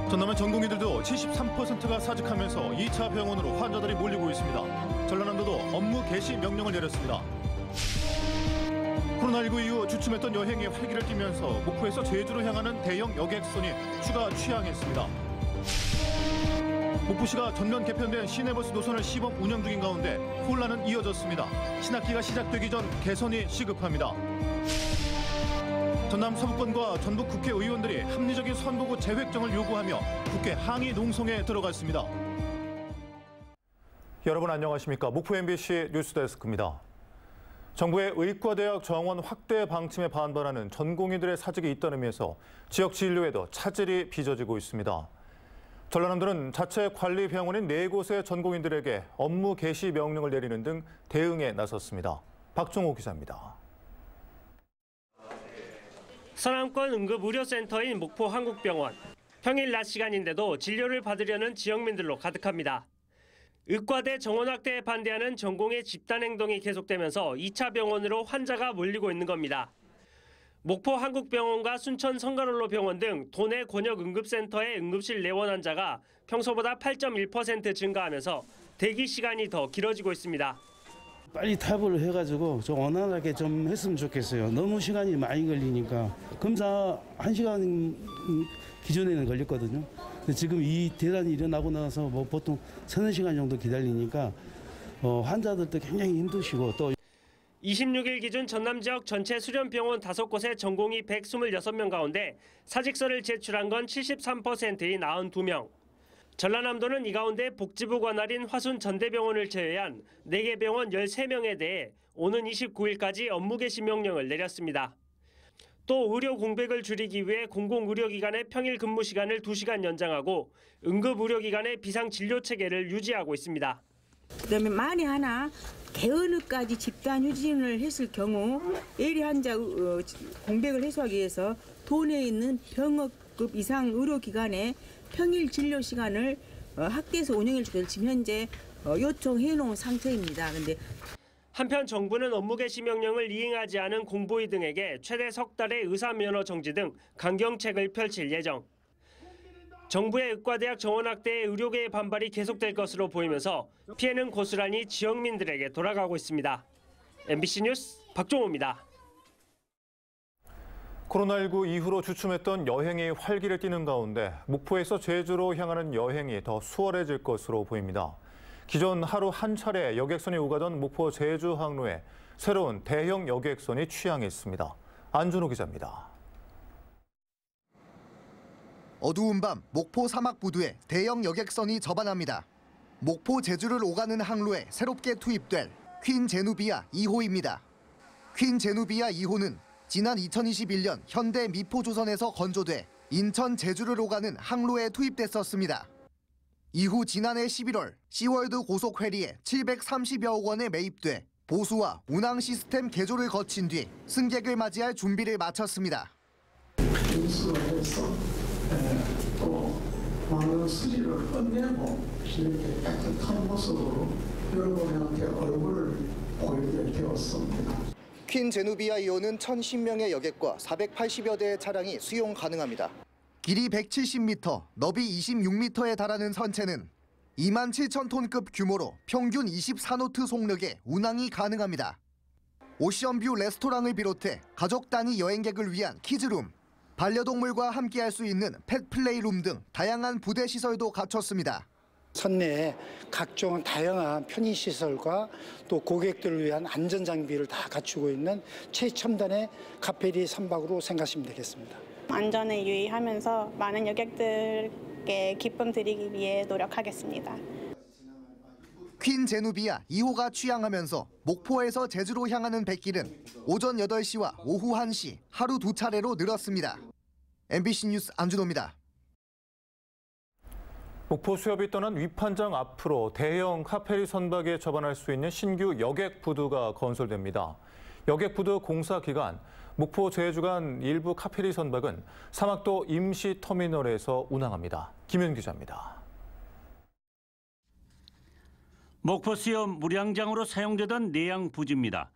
전남의 전공의들도 73%가 사직하면서 2차 병원으로 환자들이 몰리고 있습니다. 전라남도도 업무 개시 명령을 내렸습니다. 코로나19 이후 주춤했던 여행이 활기를 띠면서 목포에서 제주로 향하는 대형 여객선이 추가 취항했습니다. 목포시가 전면 개편된 시내버스 노선을 시범 운영 중인 가운데 혼란은 이어졌습니다. 신학기가 시작되기 전 개선이 시급합니다. 전남 서부권과 전북 국회의원들이 합리적인 선거구 재획정을 요구하며 국회 항의 농성에 들어갔습니다. 여러분 안녕하십니까? 목포 MBC 뉴스데스크입니다. 정부의 의과대학 정원 확대 방침에 반발하는 전공의들의 사직이 잇따른 의미에서 지역 진료에도 차질이 빚어지고 있습니다. 전라남도는 자체 관리 병원인 4곳의 전공의들에게 업무 개시 명령을 내리는 등 대응에 나섰습니다. 박종호 기자입니다. 서남권 응급의료센터인 목포한국병원. 평일 낮 시간인데도 진료를 받으려는 지역민들로 가득합니다. 의과대 정원 확대에 반대하는 전공의 집단행동이 계속되면서 2차 병원으로 환자가 몰리고 있는 겁니다. 목포한국병원과 순천 성가롤로 병원 등 도내 권역응급센터의 응급실 내원 환자가 평소보다 8.1% 증가하면서 대기 시간이 더 길어지고 있습니다. 빨리 탑을 해가지고 좀 원활하게 좀 했으면 좋겠어요. 너무 시간이 많이 걸리니까 검사 1시간 기존에는 걸렸거든요. 근데 지금 이 대란이 일어나고 나서 뭐 보통 3-4시간 정도 기다리니까 환자들도 굉장히 힘드시고 또 26일 기준 전남 지역 전체 수련병원 5곳의 전공의 126명 가운데 사직서를 제출한 건 73%인 92명. 전라남도는 이 가운데 복지부 관할인 화순 전대병원을 제외한 4개 병원 13명에 대해 오는 29일까지 업무 개시 명령을 내렸습니다. 또 의료 공백을 줄이기 위해 공공의료기관의 평일 근무 시간을 2시간 연장하고 응급의료기관의 비상진료 체계를 유지하고 있습니다. 그다음에 만에 하나 개원까지 집단 휴진을 했을 경우 예리 환자 공백을 해소하기 위해서 도내에 있는 병역급 이상 의료기관의 평일 진료 시간을 확대해서 운영해 주기를 지금 현재 요청해 놓은 상태입니다. 근데 한편 정부는 업무 개시 명령을 이행하지 않은 공보의 등에게 최대 석 달의 의사 면허 정지 등 강경책을 펼칠 예정. 정부의 의과대학 정원 확대에 의료계의 반발이 계속될 것으로 보이면서 피해는 고스란히 지역민들에게 돌아가고 있습니다. MBC 뉴스 박종호입니다. 코로나19 이후로 주춤했던 여행이 활기를 띠는 가운데 목포에서 제주로 향하는 여행이 더 수월해질 것으로 보입니다. 기존 하루 한 차례 여객선이 오가던 목포 제주 항로에 새로운 대형 여객선이 취항했습니다. 안준호 기자입니다. 어두운 밤 목포 사막부두에 대형 여객선이 접안합니다. 목포 제주를 오가는 항로에 새롭게 투입될 퀸 제누비아 2호입니다. 퀸 제누비아 2호는 지난 2021년 현대 미포조선에서 건조돼 인천 제주를 오가는 항로에 투입됐었습니다. 이후 지난해 11월 시월드 고속 회리에 730여억 원에 매입돼 보수와 운항 시스템 개조를 거친 뒤 승객을 맞이할 준비를 마쳤습니다. 또 많은 수지를 끝내고 이렇게 깨끗한 모습으로 여러분한테 얼굴을 보이게 되었습니다. 퀸 제누비아 2호는 1,010명의 여객과 480여 대의 차량이 수용 가능합니다. 길이 170m, 너비 26m에 달하는 선체는 27,000톤급 규모로 평균 24노트 속력의 운항이 가능합니다. 오션뷰 레스토랑을 비롯해 가족 단위 여행객을 위한 키즈룸, 반려동물과 함께할 수 있는 펫플레이룸 등 다양한 부대 시설도 갖췄습니다. 선내에 각종 다양한 편의시설과 또 고객들을 위한 안전장비를 다 갖추고 있는 최첨단의 카페리 선박으로 생각하시면 되겠습니다. 안전에 유의하면서 많은 여객들께 기쁨 드리기 위해 노력하겠습니다. 퀸 제누비아 2호가 취항하면서 목포에서 제주로 향하는 백길은 오전 8시와 오후 1시 하루 2차례로 늘었습니다. MBC 뉴스 안준호입니다. 목포 수협이 떠난 위판장 앞으로 대형 카페리 선박에 접안할 수 있는 신규 여객 부두가 건설됩니다. 여객 부두 공사 기간 목포 제주 간 일부 카페리 선박은 사막도 임시 터미널에서 운항합니다. 김현 기자입니다. 목포 수협 물양장으로 사용되던 내양 부지입니다.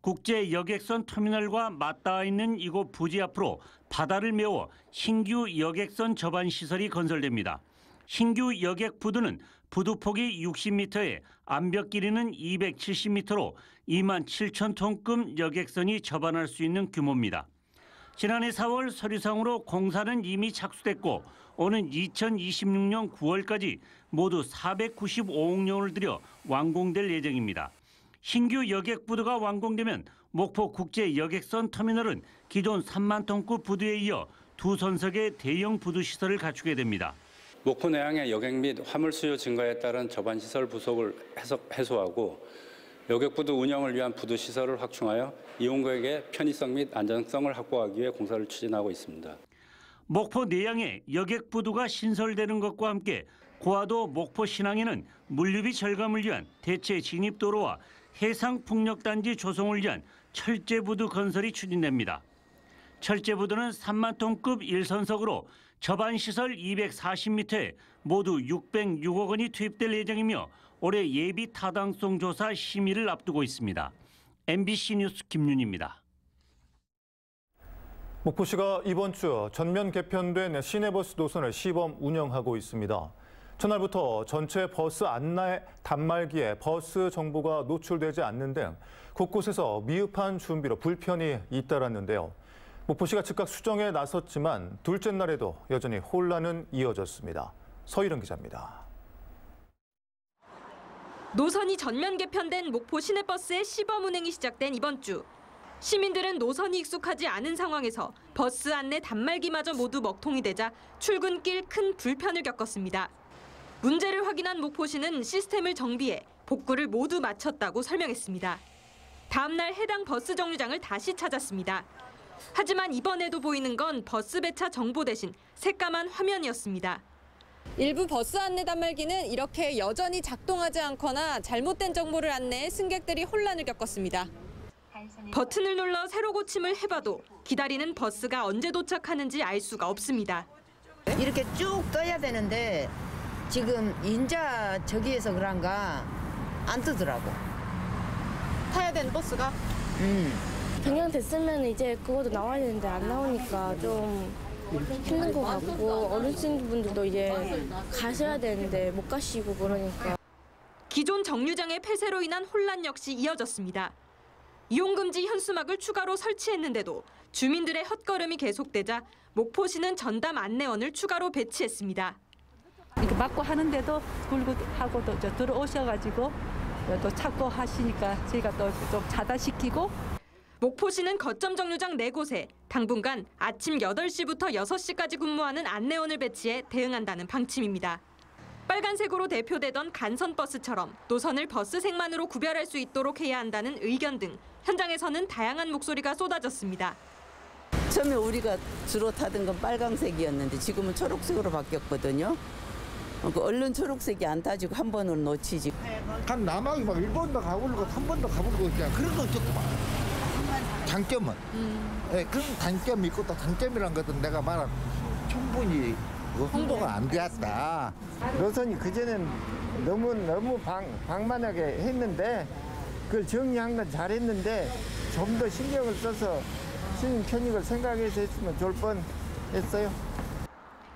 국제 여객선 터미널과 맞닿아 있는 이곳 부지 앞으로 바다를 메워 신규 여객선 접안 시설이 건설됩니다. 신규 여객 부두는 부두 폭이 60m에 암벽 길이는 270m로 2만 7천 톤급 여객선이 접안할 수 있는 규모입니다. 지난해 4월 서류상으로 공사는 이미 착수됐고 오는 2026년 9월까지 모두 495억 원을 들여 완공될 예정입니다. 신규 여객 부두가 완공되면 목포 국제 여객선 터미널은 기존 3만 톤급 부두에 이어 두 선석의 대형 부두 시설을 갖추게 됩니다. 목포 내항의 여객 및 화물 수요 증가에 따른 접안 시설 부족을 해소하고 여객 부두 운영을 위한 부두 시설을 확충하여 이용객의 편의성 및 안전성을 확보하기 위해 공사를 추진하고 있습니다. 목포 내양에 여객 부두가 신설되는 것과 함께 고화도 목포 신항에는 물류비 절감을 위한 대체 진입도로와 해상풍력단지 조성을 위한 철제부두 건설이 추진됩니다. 철제부두는 3만 톤급 1선석으로 접안시설 240m에 모두 606억 원이 투입될 예정이며 올해 예비 타당성 조사 심의를 앞두고 있습니다. MBC 뉴스 김윤희입니다. 목포시가 이번 주 전면 개편된 시내버스 노선을 시범 운영하고 있습니다. 전날부터 전체 버스 안내 단말기에 버스 정보가 노출되지 않는 등 곳곳에서 미흡한 준비로 불편이 잇따랐는데요. 목포시가 즉각 수정에 나섰지만 둘째 날에도 여전히 혼란은 이어졌습니다. 서일은 기자입니다. 노선이 전면 개편된 목포 시내버스의 시범 운행이 시작된 이번 주. 시민들은 노선이 익숙하지 않은 상황에서 버스 안내 단말기마저 모두 먹통이 되자 출근길 큰 불편을 겪었습니다. 문제를 확인한 목포시는 시스템을 정비해 복구를 모두 마쳤다고 설명했습니다. 다음 날 해당 버스 정류장을 다시 찾았습니다. 하지만 이번에도 보이는 건 버스 배차 정보 대신 새까만 화면이었습니다. 일부 버스 안내 단말기는 이렇게 여전히 작동하지 않거나 잘못된 정보를 안내해 승객들이 혼란을 겪었습니다. 버튼을 눌러 새로 고침을 해봐도 기다리는 버스가 언제 도착하는지 알 수가 없습니다. 이렇게 쭉 떠야 되는데 지금 인자 저기에서 그런가 안 뜨더라고. 타야 되는 버스가? 변경됐으면 이제 그것도 나와야 되는데 안 나오니까 좀 힘든 것 같고 어르신분들도 이제 가셔야 되는데 못 가시고 그러니까. 기존 정류장의 폐쇄로 인한 혼란 역시 이어졌습니다. 이용금지 현수막을 추가로 설치했는데도 주민들의 헛걸음이 계속되자 목포시는 전담 안내원을 추가로 배치했습니다. 이렇게 막고 하는데도 불고 하고 또 들어오셔가지고 또 찾고 하시니까 저희가 또 좀 차단시키고. 목포시는 거점 정류장 4곳에 당분간 아침 8시부터 6시까지 근무하는 안내원을 배치해 대응한다는 방침입니다. 빨간색으로 대표되던 간선버스처럼 노선을 버스색만으로 구별할 수 있도록 해야 한다는 의견 등 현장에서는 다양한 목소리가 쏟아졌습니다. 처음에 우리가 주로 타던 건 빨간색이었는데 지금은 초록색으로 바뀌었거든요. 얼른 초록색이 안 타지고 한 번으로 놓치지. 한 남학이 막 1번도 가보려고 3번도 가보려고 그냥 그런 건 좋구만. 장점은 그런 단점이 있고 또 단점이란 것은 내가 말한 충분히 홍보가 안 되었다. 노선이 그전엔 너무 방만하게 했는데 그걸 정리한 건 잘했는데 좀 더 신경을 써서 시민 편익을 생각해서 했으면 좋을 뻔했어요.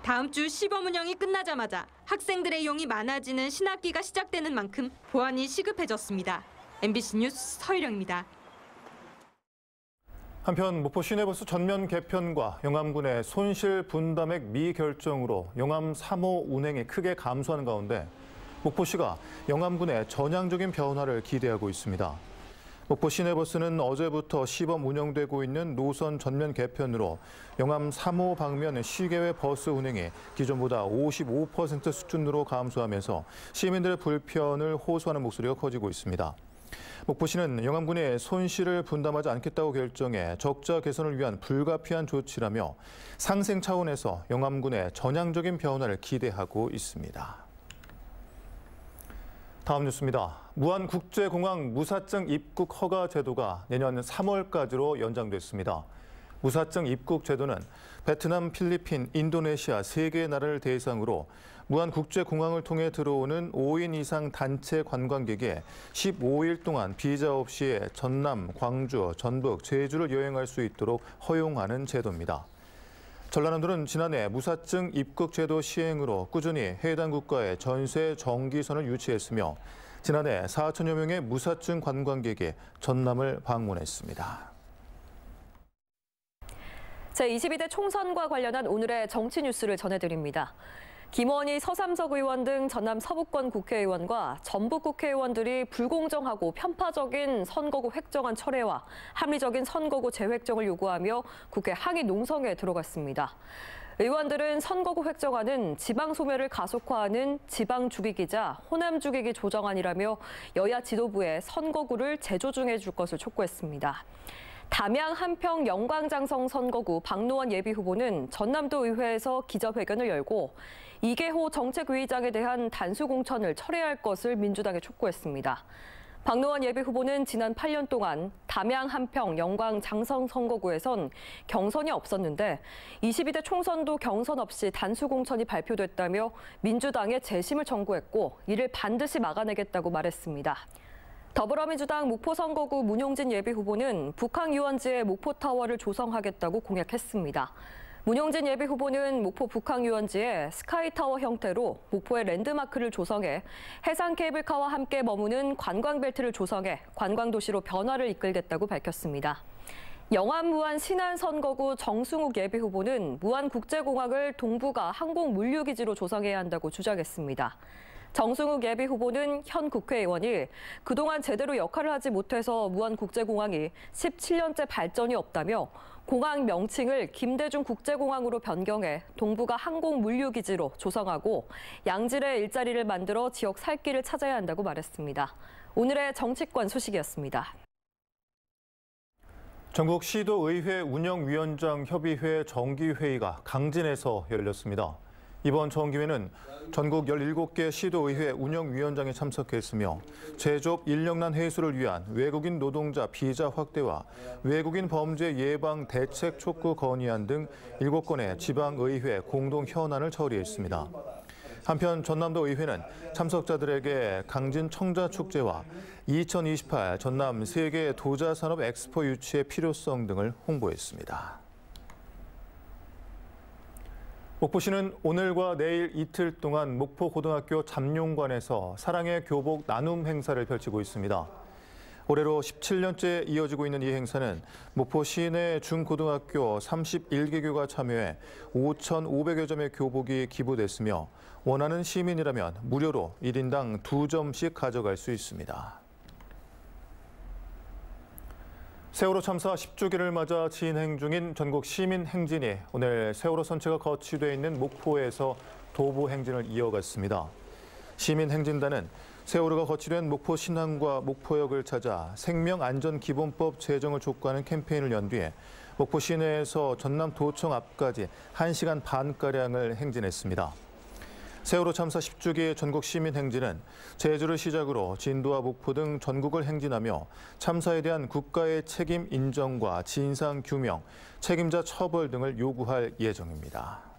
다음 주 시범 운영이 끝나자마자 학생들의 이용이 많아지는 신학기가 시작되는 만큼 보안이 시급해졌습니다. MBC 뉴스 서희령입니다. 한편 목포 시내버스 전면 개편과 영암군의 손실 분담액 미결정으로 영암 3호 운행이 크게 감소하는 가운데 목포시가 영암군의 전향적인 변화를 기대하고 있습니다. 목포 시내버스는 어제부터 시범 운영되고 있는 노선 전면 개편으로 영암 3호 방면 시계외 버스 운행이 기존보다 55% 수준으로 감소하면서 시민들의 불편을 호소하는 목소리가 커지고 있습니다. 목포시는 영암군의 손실을 분담하지 않겠다고 결정해 적자 개선을 위한 불가피한 조치라며 상생 차원에서 영암군의 전향적인 변화를 기대하고 있습니다. 다음 뉴스입니다. 무안국제공항 무사증 입국 허가 제도가 내년 3월까지로 연장됐습니다. 무사증 입국 제도는 베트남, 필리핀, 인도네시아 3개의 나라를 대상으로 무안국제공항을 통해 들어오는 5인 이상 단체 관광객이 15일 동안 비자 없이 전남, 광주, 전북, 제주를 여행할 수 있도록 허용하는 제도입니다. 전라남도는 지난해 무사증 입국 제도 시행으로 꾸준히 해당 국가에 전세 정기선을 유치했으며 지난해 4천여 명의 무사증 관광객이 전남을 방문했습니다. 제22대 총선과 관련한 오늘의 정치 뉴스를 전해드립니다. 김원희, 서삼석 의원 등 전남 서부권 국회의원과 전북 국회의원들이 불공정하고 편파적인 선거구 획정안 철회와 합리적인 선거구 재획정을 요구하며 국회 항의 농성에 들어갔습니다. 의원들은 선거구 획정안은 지방 소멸을 가속화하는 지방 죽이기자 호남 죽이기 조정안이라며 여야 지도부에 선거구를 재조정해 줄 것을 촉구했습니다. 담양 한평 영광장성 선거구 박노원 예비후보는 전남도 의회에서 기자회견을 열고 이계호 정책위의장에 대한 단수 공천을 철회할 것을 민주당에 촉구했습니다. 박노원 예비후보는 지난 8년 동안 담양 한평 영광장성 선거구에선 경선이 없었는데 22대 총선도 경선 없이 단수 공천이 발표됐다며 민주당에 재심을 청구했고 이를 반드시 막아내겠다고 말했습니다. 더불어민주당 목포 선거구 문용진 예비후보는 북한 유원지에 목포타워를 조성하겠다고 공약했습니다. 문용진 예비후보는 목포 북한 유원지에 스카이타워 형태로 목포의 랜드마크를 조성해 해상 케이블카와 함께 머무는 관광벨트를 조성해 관광도시로 변화를 이끌겠다고 밝혔습니다. 영암 무안 신안 선거구 정승욱 예비후보는 무안국제공항을 동북아 항공물류기지로 조성해야 한다고 주장했습니다. 정승욱 예비후보는 현 국회의원이 그동안 제대로 역할을 하지 못해서 무안국제공항이 17년째 발전이 없다며 공항 명칭을 김대중 국제공항으로 변경해 동북아 항공물류기지로 조성하고 양질의 일자리를 만들어 지역 살길을 찾아야 한다고 말했습니다. 오늘의 정치권 소식이었습니다. 전국 시도의회 운영위원장 협의회 정기회의가 강진에서 열렸습니다. 이번 정기회는 전국 17개 시도의회 운영위원장이 참석했으며 제조업 인력난 해소를 위한 외국인 노동자 비자 확대와 외국인 범죄 예방 대책 촉구 건의안 등 7건의 지방의회 공동 현안을 처리했습니다. 한편 전남도 의회는 참석자들에게 강진 청자축제와 2028 전남 세계 도자산업 엑스포 유치의 필요성 등을 홍보했습니다. 목포시는 오늘과 내일 이틀 동안 목포고등학교 잠룡관에서 사랑의 교복 나눔 행사를 펼치고 있습니다. 올해로 17년째 이어지고 있는 이 행사는 목포 시내 중고등학교 31개교가 참여해 5,500여 점의 교복이 기부됐으며 원하는 시민이라면 무료로 1인당 2점씩 가져갈 수 있습니다. 세월호 참사 10주기를 맞아 진행 중인 전국 시민 행진이 오늘 세월호 선체가 거치돼 있는 목포에서 도보 행진을 이어갔습니다. 시민 행진단은 세월호가 거치된 목포 신항과 목포역을 찾아 생명안전기본법 제정을 촉구하는 캠페인을 연 뒤에 목포 시내에서 전남도청 앞까지 1시간 반가량을 행진했습니다. 세월호 참사 10주기 전국 시민 행진은 제주를 시작으로 진도와 목포 등 전국을 행진하며 참사에 대한 국가의 책임 인정과 진상 규명, 책임자 처벌 등을 요구할 예정입니다.